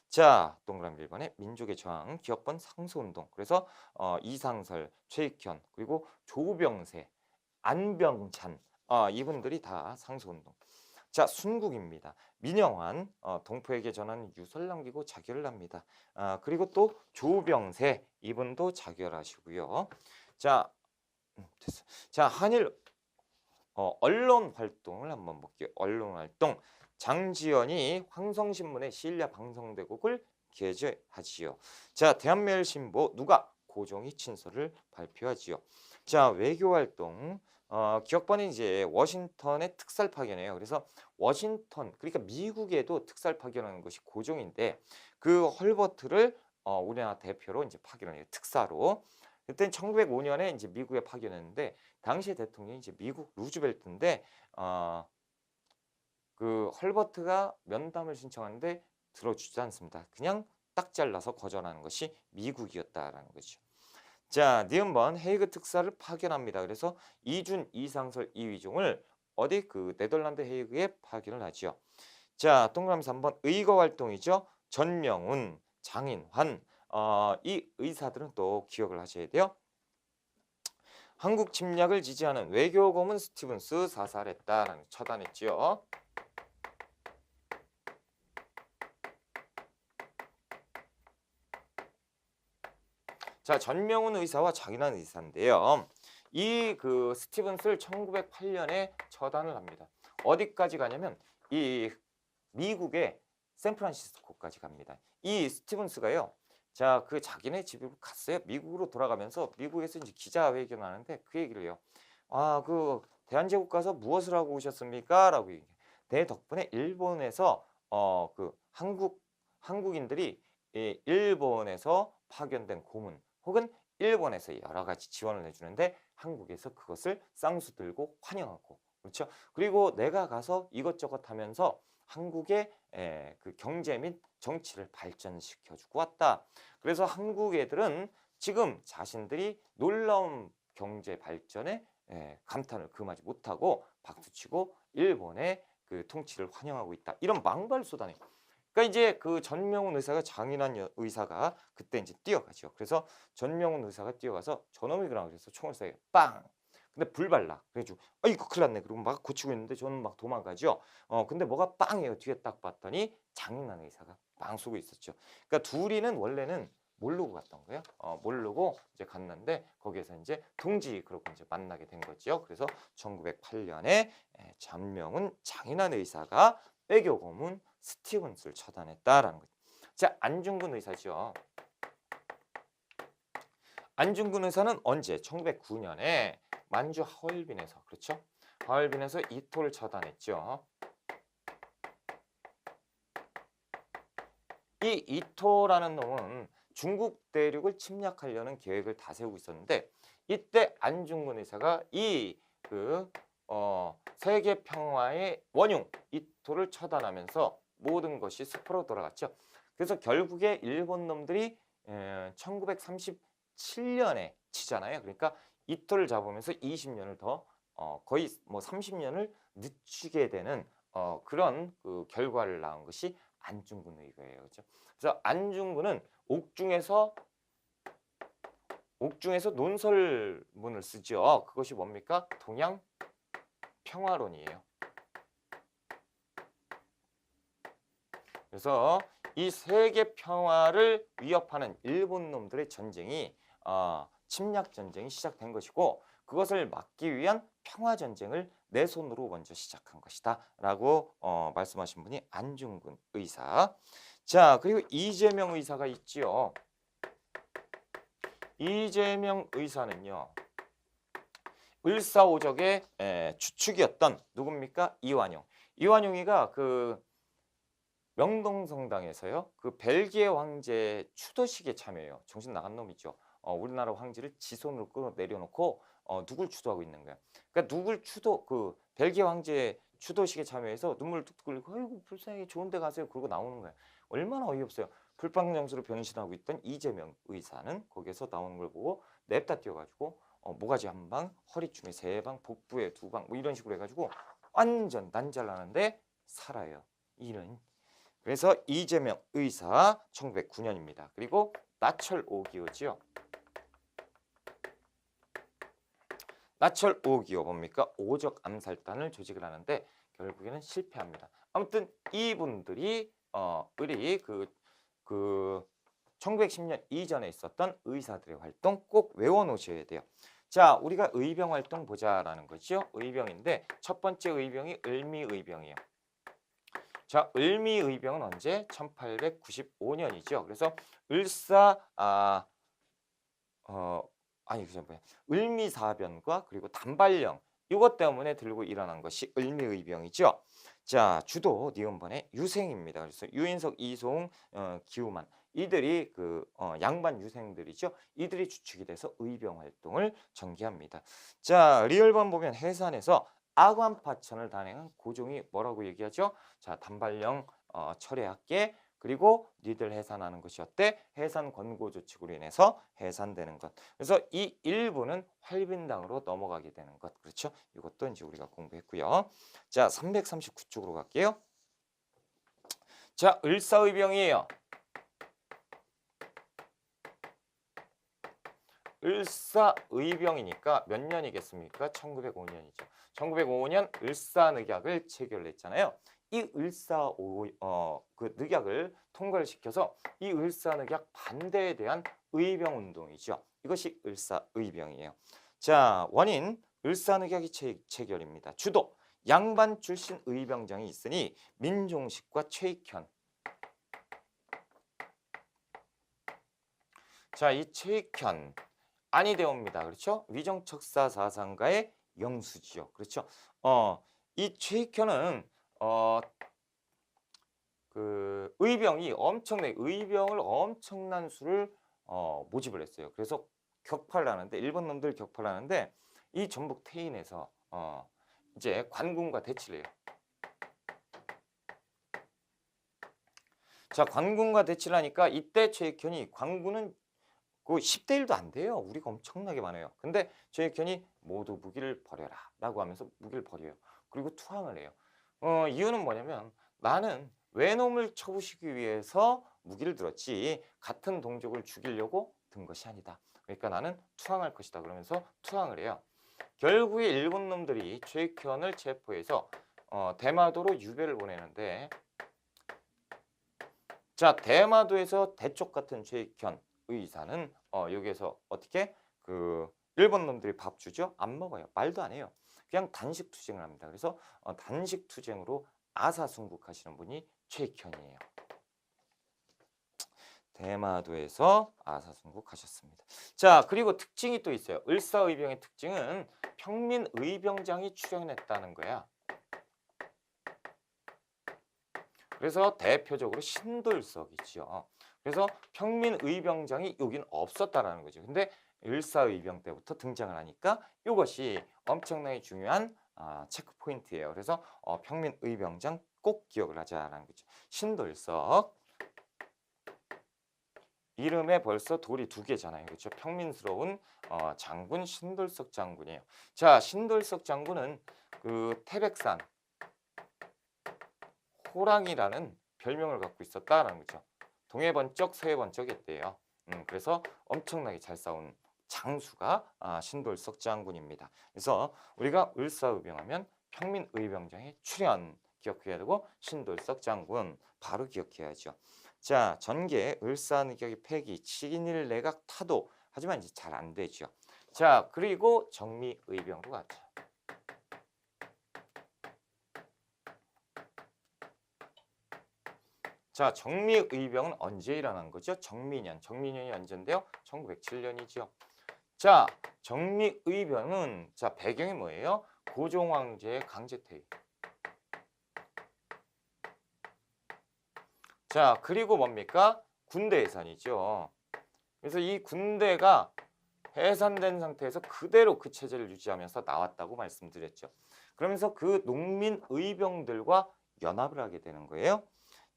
자, 동그라미 1번에 민족의 저항, 기업번 상소운동. 그래서 이상설, 최익현, 그리고 조병세, 안병찬 이분들이 다 상소운동. 자, 순국입니다. 민영환 동포에게 전하는 유서를 남기고 자결을 합니다. 그리고 또 조병세 이분도 자결하시고요. 자, 됐어. 자, 한일 언론 활동을 한번 볼게요. 언론 활동. 장지연이 황성신문의 시일야 방송대국을 게재하지요. 자, 대한매일신보 누가? 고종이 친서를 발표하지요. 자, 외교 활동. 기억번이 이제 워싱턴의 특살 파견이에요. 그래서 워싱턴, 그러니까 미국에도 특살 파견하는 것이 고종인데 그 헐버트를 우리나라 대표로 이제 파견을 해요. 특사로. 그때는 1905년에 이제 미국에 파견했는데 당시 대통령이 이제 미국 루즈벨트인데 그 헐버트가 면담을 신청하는데 들어주지 않습니다. 그냥 딱 잘라서 거절하는 것이 미국이었다라는 거죠. 자, 니은번 헤이그 특사를 파견합니다. 그래서 이준, 이상설, 이휘종을 어디 그 네덜란드 헤이그에 파견을 하죠. 자, 동그라미 3번 의거 활동이죠. 전명훈, 장인환 이 의사들은 또 기억을 하셔야 돼요. 한국 침략을 지지하는 외교고문 스티븐스 사살했다라는 처단했지요. 자, 전명훈 의사와 장인환 의사인데요. 이 그 스티븐스를 1908년에 처단을 합니다. 어디까지 가냐면 이 미국의 샌프란시스코까지 갑니다. 이 스티븐스가요. 자, 그 자기네 집으로 갔어요. 미국으로 돌아가면서 미국에서 이제 기자회견을 하는데 그 얘기를 해요. 아, 그 대한제국 가서 무엇을 하고 오셨습니까? 라고 얘기해요. 내 덕분에 일본에서 그 한국인들이 이 일본에서 파견된 고문 혹은 일본에서 여러 가지 지원을 해주는데 한국에서 그것을 쌍수 들고 환영하고 그렇죠. 그리고 내가 가서 이것저것 하면서 한국의 그 경제 및 정치를 발전시켜주고 왔다. 그래서 한국 애들은 지금 자신들이 놀라운 경제 발전에 감탄을 금하지 못하고 박수치고 일본의 그 통치를 환영하고 있다. 이런 망발소단이. 그러니까 이제 그 전명훈 의사가 장인환 의사가 그때 이제 뛰어가죠. 그래서 전명훈 의사가 뛰어가서 저놈이 그러나 그래서 총을 쏴요. 빵. 근데 불 발라. 그래가지고 이거 큰일 났네. 그리고 막 고치고 있는데 저는 막 도망가죠. 근데 뭐가 빵이에요. 뒤에 딱 봤더니 장인환 의사가 빵 쏘고 있었죠. 그러니까 둘이는 원래는 모르고 갔던 거예요. 모르고 이제 갔는데 거기에서 이제 동지 그러고 이제 만나게 된 거죠. 그래서 1908년에 전명훈 장인환 의사가 외교 고문 스티븐스를 처단했다라는 거죠. 자, 안중근 의사죠. 안중근 의사는 언제? 1909년에 만주 하얼빈에서 그렇죠? 하얼빈에서 이토를 처단했죠. 이 이토라는 놈은 중국 대륙을 침략하려는 계획을 다 세우고 있었는데 이때 안중근 의사가 이 세계 평화의 원흉 이토를 처단하면서 모든 것이 숲으로 돌아갔죠. 그래서 결국에 일본 놈들이 1937년에 치잖아요. 그러니까 이토를 잡으면서 20년을 더 거의 뭐 30년을 늦추게 되는 그런 그 결과를 낳은 것이 안중근 의거예요. 그렇죠? 그래서 안중근은 옥중에서 논설문을 쓰죠. 그것이 뭡니까? 동양 평화론이에요. 그래서 이 세계 평화를 위협하는 일본 놈들의 전쟁이 침략 전쟁이 시작된 것이고 그것을 막기 위한 평화 전쟁을 내 손으로 먼저 시작한 것이다라고 말씀하신 분이 안중근 의사. 자, 그리고 이재명 의사가 있지요. 이재명 의사는요. 을사오적의 주축이었던 누굽니까? 이완용. 이완용이가 그 명동성당에서요. 그 벨기에 황제 추도식에 참여해요. 정신 나간 놈이죠. 우리나라 황제를 지손으로 끌어 내려놓고 누굴 추도하고 있는 거야. 그러니까 누굴 그 벨기에 황제 추도식에 참여해서 눈물 뚝뚝 흘리고 아이고 불쌍하게 좋은 데 가세요. 그러고 나오는 거야. 얼마나 어이없어요. 불빵정수로 변신하고 있던 이재명 의사는 거기에서 나오는 걸 보고 냅다 뛰어가지고 모가지 한 방, 허리춤에 세 방, 복부에 두 방 뭐 이런 식으로 해가지고 완전 난잘나는데 살아요. 이는 그래서 이재명 의사 1909년입니다. 그리고 나철 오기오지요. 나철 오기오 뭡니까? 오적 암살단을 조직을 하는데 결국에는 실패합니다. 아무튼 이분들이 우리 그 1910년 이전에 있었던 의사들의 활동 꼭 외워놓으셔야 돼요. 자, 우리가 의병 활동 보자라는 거죠. 의병인데 첫 번째 의병이 을미의병이에요. 자, 을미의병은 언제? 1895년이죠. 그래서 을미사변과 그리고 단발령 이것 때문에 들고 일어난 것이 을미의병이죠. 자, 주도 니은번의 유생입니다. 그래서 유인석, 이송, 기우만 이들이 그 양반 유생들이죠. 이들이 주축이 돼서 의병 활동을 전개합니다. 자, 리을번 보면 해산에서 악완파천을 단행한 고종이 뭐라고 얘기하죠? 자, 단발령 철회할게. 그리고 니들 해산하는 것이 어때? 해산 권고 조치로 인해서 해산되는 것. 그래서 이 일부는 활빈당으로 넘어가게 되는 것. 그렇죠? 이것도 이제 우리가 공부했고요. 자, 339쪽으로 갈게요. 자, 을사의병이에요. 을사의병이니까 몇 년이겠습니까? 1905년이죠. 1905년 을사늑약을 체결했잖아요. 이 그 늑약을 통과를 시켜서 이 을사늑약 반대에 대한 의병운동이죠. 이것이 을사의병이에요. 자, 원인 을사늑약이 체결입니다. 주도 양반 출신 의병장이 있으니 민종식과 최익현 자, 이 최익현 안이 되옵니다. 그렇죠? 위정척사 사상가의 영수지요. 그렇죠? 이 최익현은 그 의병을 엄청난 수를 모집을 했어요. 그래서 격파를 하는데 일본 놈들 격파를 하는데 이 전북 태인에서 이제 관군과 대치를 해요. 자, 관군과 대치를 하니까 이때 최익현이 관군은 그 10대 1도 안 돼요. 우리가 엄청나게 많아요. 근데 최익현이 모두 무기를 버려라 라고 하면서 무기를 버려요. 그리고 투항을 해요. 이유는 뭐냐면 나는 외놈을 쳐부시기 위해서 무기를 들었지 같은 동족을 죽이려고 든 것이 아니다. 그러니까 나는 투항할 것이다. 그러면서 투항을 해요. 결국에 일본 놈들이 최익현을 체포해서 대마도로 유배를 보내는데 자, 대마도에서 대쪽 같은 최익현 의사는 여기에서 어떻게 그 일본 놈들이 밥 주죠? 안 먹어요. 말도 안 해요. 그냥 단식 투쟁을 합니다. 그래서 단식 투쟁으로 아사순국하시는 분이 최익현이에요. 대마도에서 아사순국하셨습니다. 자, 그리고 특징이 또 있어요. 을사의병의 특징은 평민의병장이 출연했다는 거야. 그래서 대표적으로 신돌석이죠. 그래서 평민의병장이 여긴 없었다라는 거죠. 근데 을사의병 때부터 등장을 하니까 이것이 엄청나게 중요한 체크 포인트예요. 그래서 평민의병장 꼭 기억을 하자라는 거죠. 신돌석. 이름에 벌써 돌이 2개잖아요. 그렇죠? 평민스러운 장군 신돌석 장군이에요. 자, 신돌석 장군은 그 태백산 호랑이라는 별명을 갖고 있었다라는 거죠. 동해번쩍 서해번쩍했대요. 그래서 엄청나게 잘 싸운 장수가 신돌석 장군입니다. 그래서 우리가 을사의병하면 평민의병장의 출현 기억해야 되고 신돌석 장군 바로 기억해야죠. 자, 전개 을사늑약의 패기 치긴일 내각 타도 하지만 이제 잘 안 되죠. 자, 그리고 정미의병도 가죠. 자, 정미의병은 언제 일어난 거죠? 정미년이 언제인데요? 1907년이죠. 자, 정미의병은 자 배경이 뭐예요? 고종황제의 강제퇴위. 자, 그리고 뭡니까? 군대 해산이죠. 그래서 이 군대가 해산된 상태에서 그대로 그 체제를 유지하면서 나왔다고 말씀드렸죠. 그러면서 그 농민 의병들과 연합을 하게 되는 거예요.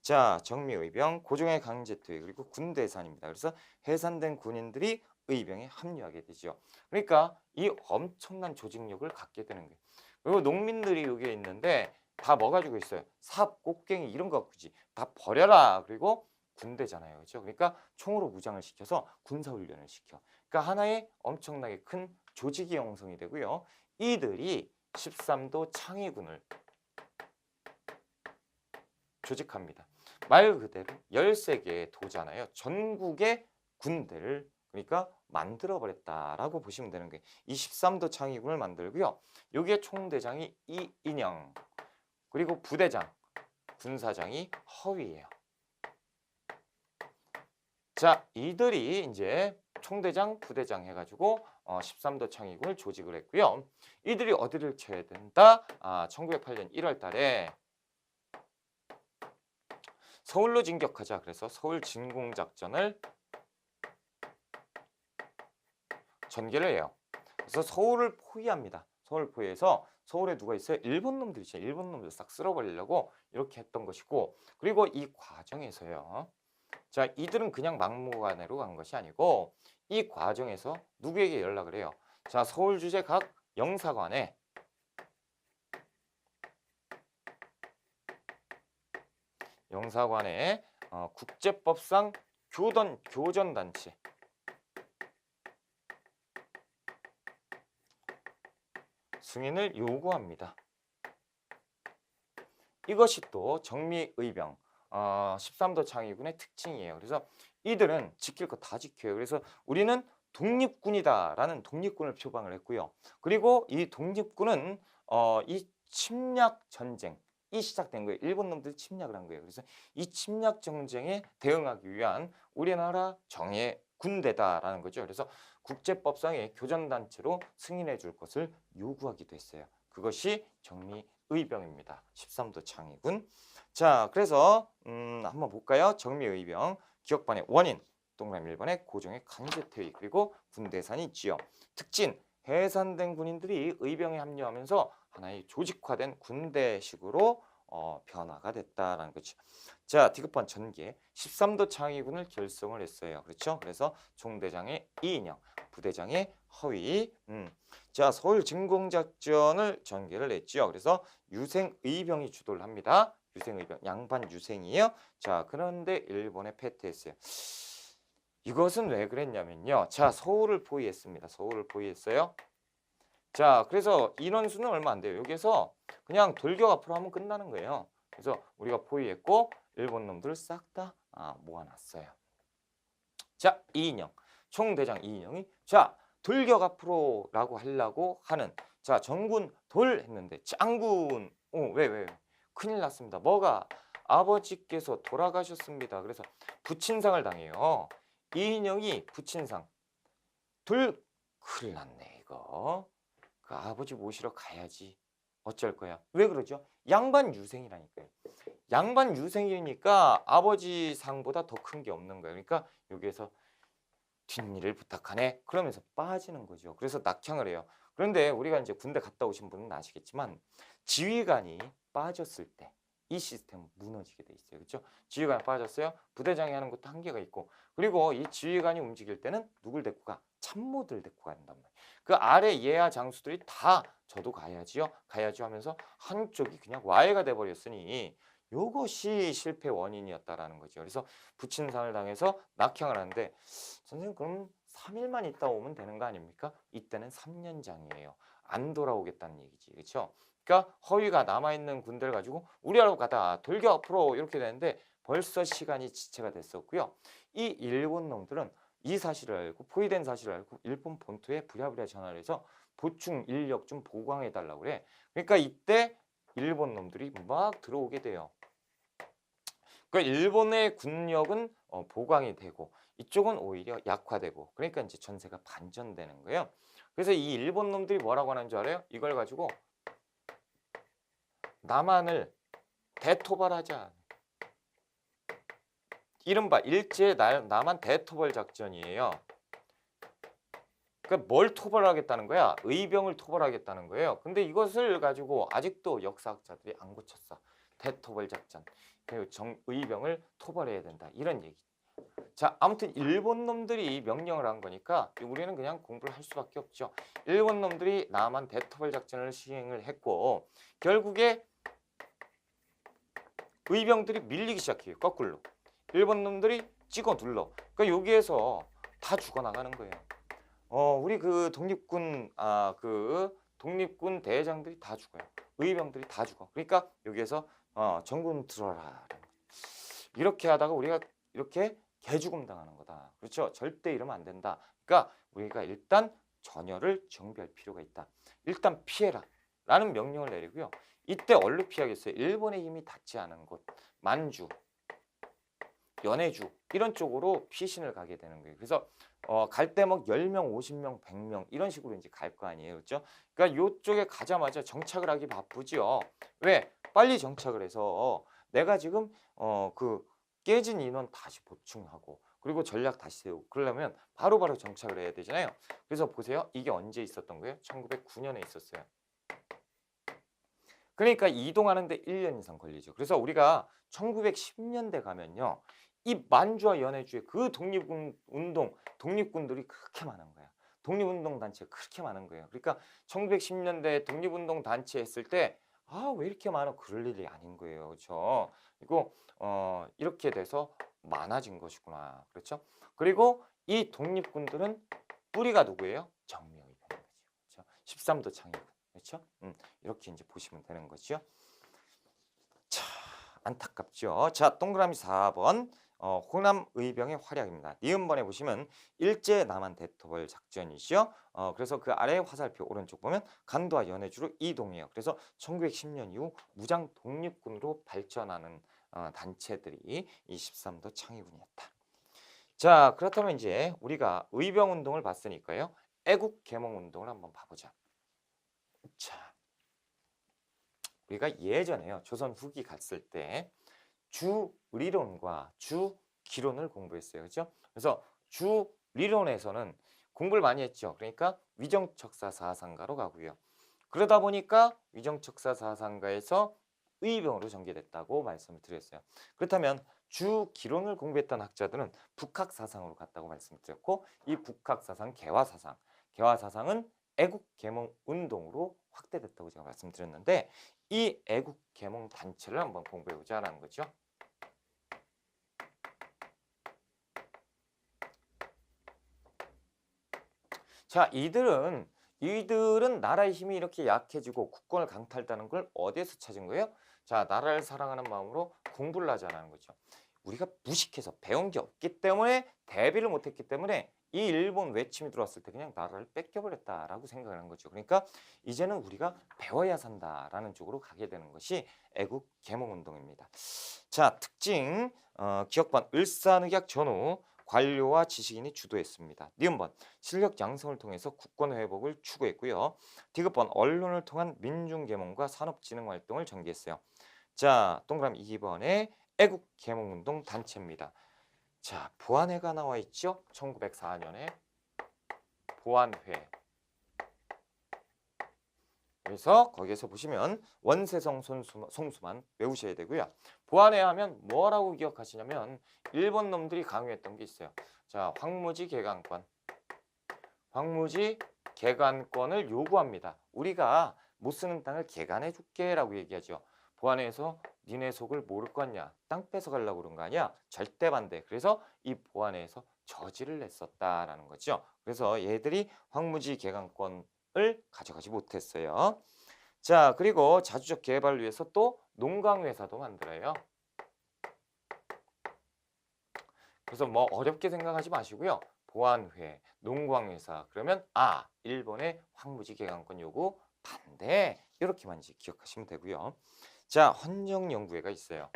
자, 정미의병, 고종의 강제퇴위 그리고 군대 해산입니다. 그래서 해산된 군인들이 의병에 합류하게 되죠. 그러니까 이 엄청난 조직력을 갖게 되는 거예요. 그리고 농민들이 여기에 있는데 다 뭐 가지고 있어요? 삽, 꽃갱이 이런 거 굳이 다 버려라. 그리고 군대잖아요. 그렇죠? 그러니까 총으로 무장을 시켜서 군사훈련을 시켜. 그러니까 하나의 엄청나게 큰 조직이 형성이 되고요. 이들이 13도 창의군을 조직합니다. 말 그대로 13개의 도잖아요. 전국의 군대를 그러니까 만들어버렸다라고 보시면 되는 게 이 13도 창의군을 만들고요. 여기에 총대장이 이인영 그리고 부대장, 군사장이 허위예요. 자, 이들이 이제 총대장, 부대장 해가지고 13도 창의군을 조직을 했고요. 이들이 어디를 쳐야 된다? 1908년 1월 달에 서울로 진격하자. 그래서 서울 진공작전을 전개를 해요. 그래서 서울을 포위합니다. 서울을 포위해서 서울에 누가 있어요? 일본 놈들이죠. 일본 놈들 싹 쓸어버리려고 이렇게 했던 것이고 그리고 이 과정에서요. 자, 이들은 그냥 막무가내로 간 것이 아니고 이 과정에서 누구에게 연락을 해요? 자, 서울 주재 각 영사관에 국제법상 교전단체 승인을 요구합니다. 이것이 또 정미의병 13도 창의군의 특징이에요. 그래서 이들은 지킬 거 다 지켜요. 그래서 우리는 독립군이다라는 독립군을 표방을 했고요. 그리고 이 독립군은 이 침략 전쟁이 시작된 거예요. 일본 놈들이 침략을 한 거예요. 그래서 이 침략 전쟁에 대응하기 위한 우리나라 정예 군대다라는 거죠. 그래서 국제법상의 교전단체로 승인해 줄 것을 요구하기도 했어요. 그것이 정미의병입니다. 13도 창의군. 자, 그래서 한번 볼까요? 정미의병 기억반의 원인 동그라미 1번에 고종의 강제 퇴위 그리고 군대산이 있지요. 특징 해산된 군인들이 의병에 합류하면서 하나의 조직화된 군대식으로 변화가 됐다라는 거죠. 자, 디귿번 전개 13도 창의군을 결성을 했어요. 그렇죠? 그래서 총대장의 이인영, 부대장의 허위. 자, 서울 진공작전을 전개를 했죠. 그래서 유생의병이 주도를 합니다. 유생의병, 양반 유생이에요. 자, 그런데 일본에 패퇴했어요. 이것은 왜 그랬냐면요. 자, 서울을 포위했습니다. 서울을 포위했어요. 자, 그래서 인원수는 얼마 안 돼요. 여기서 그냥 돌격 앞으로 하면 끝나는 거예요. 그래서 우리가 포위했고 일본 놈들을 싹 다 모아놨어요. 자, 이인영, 총대장 이인영이 자, 돌격 앞으로라고 하려고 하는 자, 정군 돌 했는데 장군 왜? 큰일 났습니다. 뭐가? 아버지께서 돌아가셨습니다. 그래서 부친상을 당해요. 이인영이 부친상. 큰일 났네 이거. 그 아버지 모시러 가야지. 어쩔 거야. 왜 그러죠? 양반 유생이라니까요. 양반 유생이니까 아버지 상보다 더 큰 게 없는 거예요. 그러니까 여기에서 뒷일을 부탁하네. 그러면서 빠지는 거죠. 그래서 낙향을 해요. 그런데 우리가 이제 군대 갔다 오신 분은 아시겠지만 지휘관이 빠졌을 때 이 시스템은 무너지게 돼 있어요. 그렇죠? 지휘관이 빠졌어요. 부대장이 하는 것도 한계가 있고 그리고 이 지휘관이 움직일 때는 누굴 데리고 가? 참모들 데리고 간단 말이에요. 그 아래 예하 장수들이 다 저도 가야지요. 하면서 한쪽이 그냥 와해가 돼버렸으니 이것이 실패 원인이었다라는 거죠. 그래서 부친상을 당해서 낙향을 하는데 선생님 그럼 3일만 있다 오면 되는 거 아닙니까? 이때는 3년장이에요. 안 돌아오겠다는 얘기지. 그렇죠? 그러니까 허위가 남아있는 군대를 가지고 우리하러 가다 돌격 앞으로 이렇게 되는데 벌써 시간이 지체가 됐었고요. 이 일본 놈들은 이 사실을 알고 포위된 사실을 알고 일본 본토에 부랴부랴 전화를 해서 보충 인력 좀 보강해 달라고 그래. 그러니까 이때 일본 놈들이 막 들어오게 돼요. 그러니까 일본의 군력은 보강이 되고 이쪽은 오히려 약화되고 그러니까 이제 전세가 반전되는 거예요. 그래서 이 일본 놈들이 뭐라고 하는 줄 알아요? 이걸 가지고 남한을 대토벌하자. 이른바 일제 남한 대토벌 작전이에요. 그러니까 뭘 토벌하겠다는 거야? 의병을 토벌하겠다는 거예요. 근데 이것을 가지고 아직도 역사학자들이 안 고쳤어. 대토벌 작전. 그리고 의병을 토벌해야 된다. 이런 얘기. 자, 아무튼 일본 놈들이 명령을 한 거니까 우리는 그냥 공부를 할 수밖에 없죠. 일본 놈들이 남한 대토벌 작전을 시행을 했고 결국에 의병들이 밀리기 시작해요. 거꾸로. 일본 놈들이 찍어 눌러. 그러니까 여기에서 다 죽어나가는 거예요. 우리 그 독립군 독립군 대장들이 다 죽어요. 의병들이 다 죽어. 그러니까 여기에서 정군 들어라. 이렇게 하다가 우리가 이렇게 개죽음 당하는 거다. 그렇죠? 절대 이러면 안 된다. 그러니까 우리가 일단 전열을 정비할 필요가 있다. 일단 피해라. 라는 명령을 내리고요. 이때 어디로 피하겠어요? 일본의 힘이 닿지 않은 곳. 만주, 연해주 이런 쪽으로 피신을 가게 되는 거예요. 그래서 갈 때 뭐 10명, 50명, 100명 이런 식으로 이제 갈 거 아니에요. 그렇죠? 그러니까 요쪽에 가자마자 정착을 하기 바쁘지요. 왜? 빨리 정착을 해서 내가 지금 그 깨진 인원 다시 보충하고 그리고 전략 다시 세우고 그러려면 바로바로 정착을 해야 되잖아요. 그래서 보세요. 이게 언제 있었던 거예요? 1909년에 있었어요. 그러니까 이동하는데 1년 이상 걸리죠. 그래서 우리가 1910년대 가면요. 이 만주와 연해주의 그 독립군들이 그렇게 많은 거야. 독립운동 단체가 그렇게 많은 거예요. 그러니까 1910년대 독립운동 단체 했을 때 왜 이렇게 많아? 그럴 일이 아닌 거예요. 그렇죠? 그리고 이렇게 돼서 많아진 것이구나. 그렇죠? 그리고 이 독립군들은 뿌리가 누구예요? 정미의병인 거죠. 그렇죠? 13도 창의군. 그렇죠? 이렇게 이제 보시면 되는 거죠. 자, 안타깝죠. 자, 동그라미 4번. 호남 의병의 활약입니다. 니은번에 보시면 일제 남한 대토벌 작전이죠. 그래서 그 아래 화살표 오른쪽 보면 간도와 연해주로 이동해요. 그래서 1910년 이후 무장 독립군으로 발전하는 단체들이 이 13도 창의군이었다. 자, 그렇다면 이제 우리가 의병운동을 봤으니까요. 애국개몽운동을 한번 봐보자. 자, 우리가 예전에요. 조선 후기 갔을 때 주리론과 주기론을 공부했어요. 그렇죠? 그래서 주리론에서는 공부를 많이 했죠. 그러니까 위정척사 사상가로 가고요. 그러다 보니까 위정척사 사상가에서 의병으로 전개됐다고 말씀을 드렸어요. 그렇다면 주기론을 공부했던 학자들은 북학사상으로 갔다고 말씀드렸고 이 북학사상 개화사상, 개화사상은 애국개몽운동으로 확대됐다고 제가 말씀드렸는데 이 애국개몽 단체를 한번 공부해보자라는 거죠. 자, 이들은 나라의 힘이 이렇게 약해지고 국권을 강탈했다는 걸 어디에서 찾은 거예요? 자, 나라를 사랑하는 마음으로 공부를 하자는 거죠. 우리가 무식해서 배운 게 없기 때문에 대비를 못했기 때문에 이 일본 외침이 들어왔을 때 그냥 나라를 뺏겨버렸다라고 생각하는 거죠. 그러니까 이제는 우리가 배워야 산다라는 쪽으로 가게 되는 것이 애국 계몽운동입니다. 자, 특징 기억반 을사늑약 전후 관료와 지식인이 주도했습니다. 니은번 실력 양성을 통해서 국권 회복을 추구했고요. 디귿번 언론을 통한 민중계몽과 산업진흥 활동을 전개했어요. 자, 동그라미 2번에 애국계몽운동 단체입니다. 자, 보안회가 나와 있죠? 1904년에 보안회. 그래서 거기에서 보시면 원세성 송수만 외우셔야 되고요. 보안회 하면 뭐라고 기억하시냐면 일본 놈들이 강요했던 게 있어요. 자, 황무지 개간권. 황무지 개간권을 요구합니다. 우리가 못 쓰는 땅을 개간해 줄게 라고 얘기하죠. 보안회에서 니네 속을 모를 거냐, 땅 뺏어가려고 그런 거 아니야? 절대 반대. 그래서 이 보안회에서 저지를 냈었다라는 거죠. 그래서 얘들이 황무지 개간권을 가져가지 못했어요. 자, 그리고 자주적 개발을 위해서 또 농광회사도 만들어요. 그래서 뭐 어렵게 생각하지 마시고요. 보안회, 농광회사 그러면 일본의 황무지 개간권 요구 반대 이렇게만 이제 기억하시면 되고요. 자, 헌정연구회가 있어요.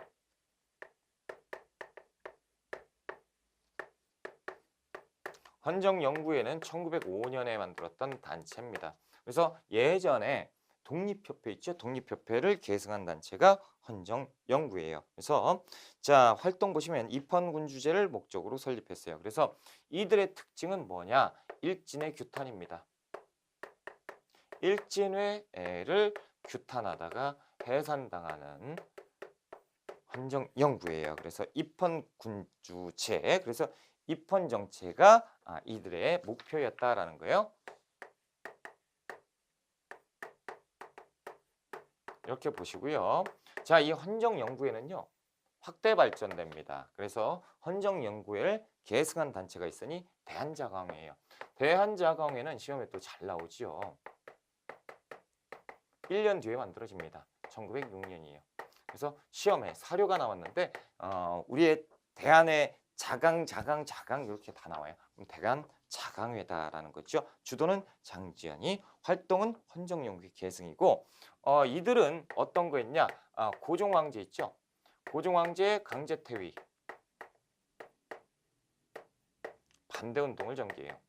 헌정연구회는 1905년에 만들었던 단체입니다. 그래서 예전에 독립협회 있죠? 독립협회를 계승한 단체가 헌정연구회예요. 그래서 자, 활동 보시면 입헌군주제를 목적으로 설립했어요. 그래서 이들의 특징은 뭐냐? 일진의 규탄입니다. 일진회를 규탄하다가 해산당하는 헌정연구회예요. 그래서 입헌군주제, 그래서 입헌정체가 이들의 목표였다라는 거예요. 이렇게 보시고요. 자, 이 헌정연구회는요. 확대 발전됩니다. 그래서 헌정연구회를 계승한 단체가 있으니 대한자강회예요. 대한자강회는 시험에 또 잘 나오지요. 1년 뒤에 만들어집니다. 1906년이에요. 그래서 시험에 사료가 나왔는데 우리의 대한의 자강 이렇게 다 나와요. 그럼 대한 자강회다라는 거죠. 주도는 장지연이, 활동은 헌정연구회 계승이고 이들은 어떤 거였냐? 고종황제 있죠. 고종황제 강제퇴위 반대운동을 전개해요.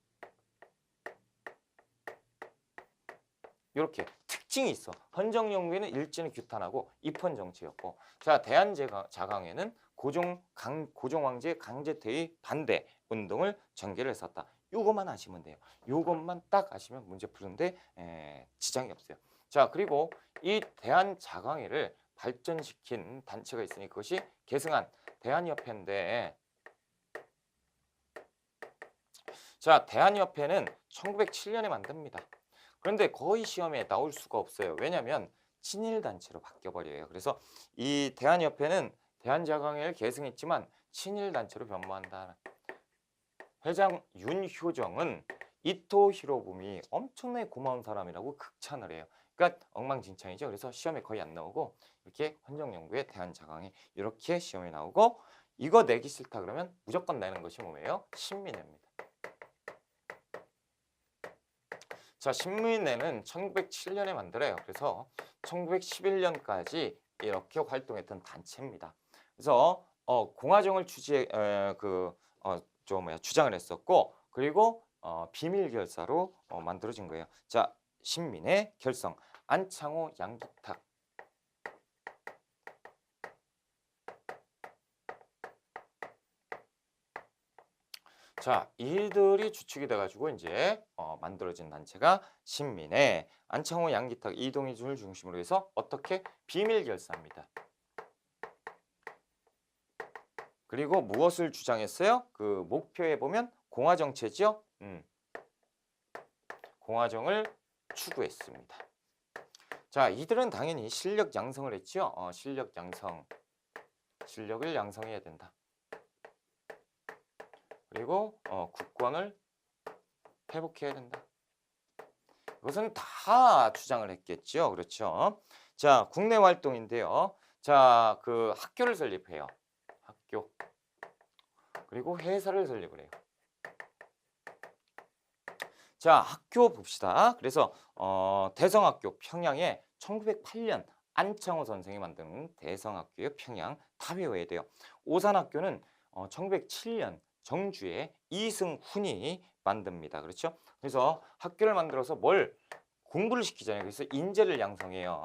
이렇게 특징이 있어. 헌정연구회는 일진을 규탄하고 입헌정체였고, 자, 대한자강회는 고종황제 강제퇴위 반대 운동을 전개를 했었다. 요것만 아시면 돼요. 요것만 딱 아시면 문제 푸는데 지장이 없어요. 자, 그리고 이 대한자강회를 발전시킨 단체가 있으니 그것이 계승한 대한협회인데, 자, 대한협회는 1907년에 만듭니다. 그런데 거의 시험에 나올 수가 없어요. 왜냐하면 친일단체로 바뀌어버려요. 그래서 이 대한협회는 대한자강회를 계승했지만 친일단체로 변모한다. 회장 윤효정은 이토 히로부미 엄청나게 고마운 사람이라고 극찬을 해요. 그러니까 엉망진창이죠. 그래서 시험에 거의 안 나오고 이렇게 헌정연구회 대한자강회 이렇게 시험에 나오고, 이거 내기 싫다 그러면 무조건 내는 것이 뭐예요? 신민회입니다. 자, 신민회는 1907년에 만들어요. 그래서 1911년까지 이렇게 활동했던 단체입니다. 그래서 공화정을 주장을 했었고, 그리고 비밀 결사로 만들어진 거예요. 자, 신민의 결성, 안창호, 양기탁. 자, 이들이 주축이 돼가지고 이제 만들어진 단체가 신민의, 안창호, 양기탁, 이동희준을 중심으로 해서 어떻게 비밀 결사입니다. 그리고 무엇을 주장했어요? 그 목표에 보면 공화정체죠. 공화정을 추구했습니다. 자, 이들은 당연히 실력 양성을 했죠. 실력 양성, 실력을 양성해야 된다. 그리고 국권을 회복해야 된다. 이것은 다 주장을 했겠죠. 그렇죠. 자, 국내 활동인데요. 자, 그 학교를 설립해요. 학교. 그리고 회사를 설립을 해요. 자, 학교 봅시다. 그래서 대성학교 평양에 1908년 안창호 선생이 만든 대성학교의 평양 다 외워야 돼요. 오산학교는 1907년 정주에 이승훈이 만듭니다. 그렇죠? 그래서 학교를 만들어서 뭘 공부를 시키잖아요. 그래서 인재를 양성해요.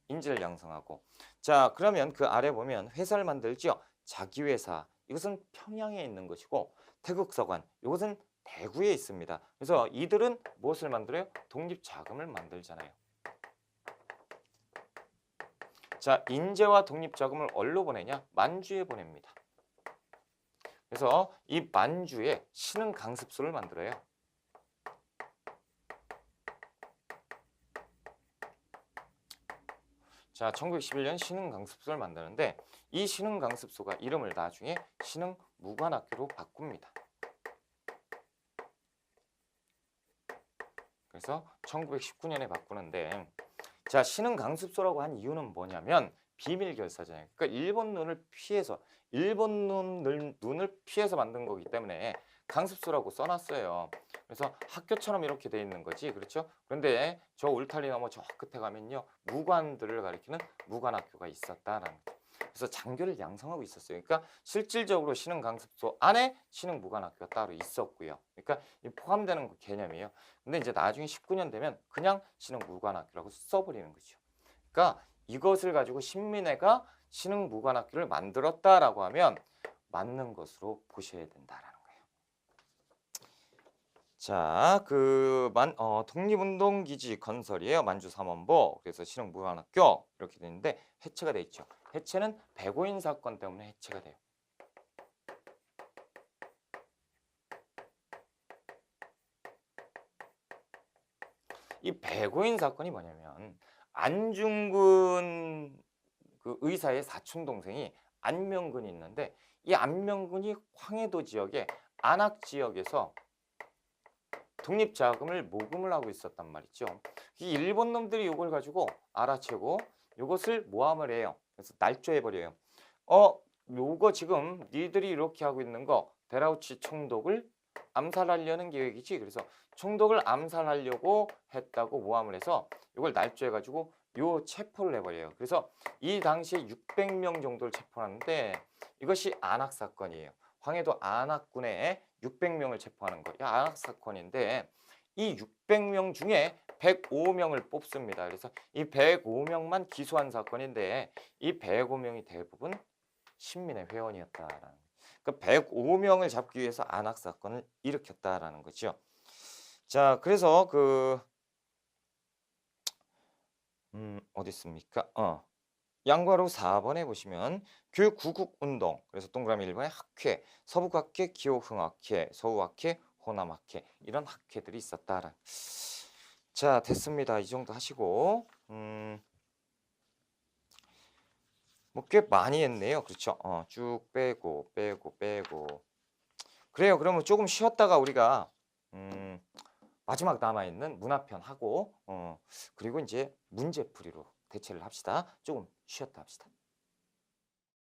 인재를 양성하고. 자, 그러면 그 아래 보면 회사를 만들죠. 자기회사. 이것은 평양에 있는 것이고, 태극서관. 이것은 대구에 있습니다. 그래서 이들은 무엇을 만들어요? 독립자금을 만들잖아요. 자, 인재와 독립자금을 어디로 보내냐? 만주에 보냅니다. 그래서 이 만주에 신흥강습소를 만들어요. 자, 1911년 신흥강습소를 만드는데 이 신흥강습소가 이름을 나중에 신흥무관학교로 바꿉니다. 그래서 1919년에 바꾸는데, 자, 신흥강습소라고 한 이유는 뭐냐면 비밀결사잖아요. 그러니까 일본 눈을 피해서 만든 거기 때문에 강습소라고 써놨어요. 그래서 학교처럼 이렇게 돼 있는 거지, 그렇죠? 그런데 저 울타리 넘어 저 끝에 가면요, 무관들을 가리키는 무관학교가 있었다라는 거죠. 그래서 장교를 양성하고 있었어요. 그러니까 실질적으로 신흥강습소 안에 신흥무관학교가 따로 있었고요. 그러니까 포함되는 개념이에요. 근데 이제 나중에 19년 되면 그냥 신흥무관학교라고 써버리는 거죠. 그러니까 이것을 가지고 신민회가 신흥무관학교를 만들었다라고 하면 맞는 것으로 보셔야 된다라는 거예요. 자, 독립운동기지 건설이에요. 만주 삼원보. 그래서 신흥무관학교 이렇게 되는데 해체가 돼 있죠. 해체는 백오인 사건 때문에 해체가 돼요. 이 백오인 사건이 뭐냐면 안중근 그 의사의 사촌 동생이 안명근이 있는데 이 안명근이 황해도 지역의 안악 지역에서 독립자금을 모금을 하고 있었단 말이죠. 이 일본 놈들이 이걸 가지고 알아채고 이것을 모함을 해요. 그래서 날조해버려요. 요거 지금 니들이 이렇게 하고 있는 거 데라우치 총독을 암살하려는 계획이지. 그래서 총독을 암살하려고 했다고 모함을 해서 이걸 날조해가지고 요 체포를 해버려요. 그래서 이 당시에 600명 정도를 체포하는데 이것이 안악 사건이에요. 황해도 안악군에 600명을 체포하는 거예요. 안악 사건인데 이 600명 중에 105명을 뽑습니다. 그래서 이 105명만 기소한 사건인데 이 105명이 대부분 신민의 회원이었다라는 거예요. 그러니까 105명을 잡기 위해서 안악 사건을 일으켰다라는 거죠. 자, 그래서 어디 있습니까? 양괄호 4번에 보시면 교육구국운동, 그래서 동그라미 1번에 학회, 서북학회, 기호흥학회, 서우학회, 호남학회 이런 학회들이 있었다라. 자, 됐습니다. 이 정도 하시고 뭐 꽤 많이 했네요. 그렇죠? 쭉 빼고 그래요. 그러면 조금 쉬었다가 우리가 마지막 남아있는 문화편 하고 그리고 이제 문제풀이로 대체를 합시다. 조금 쉬었다 합시다.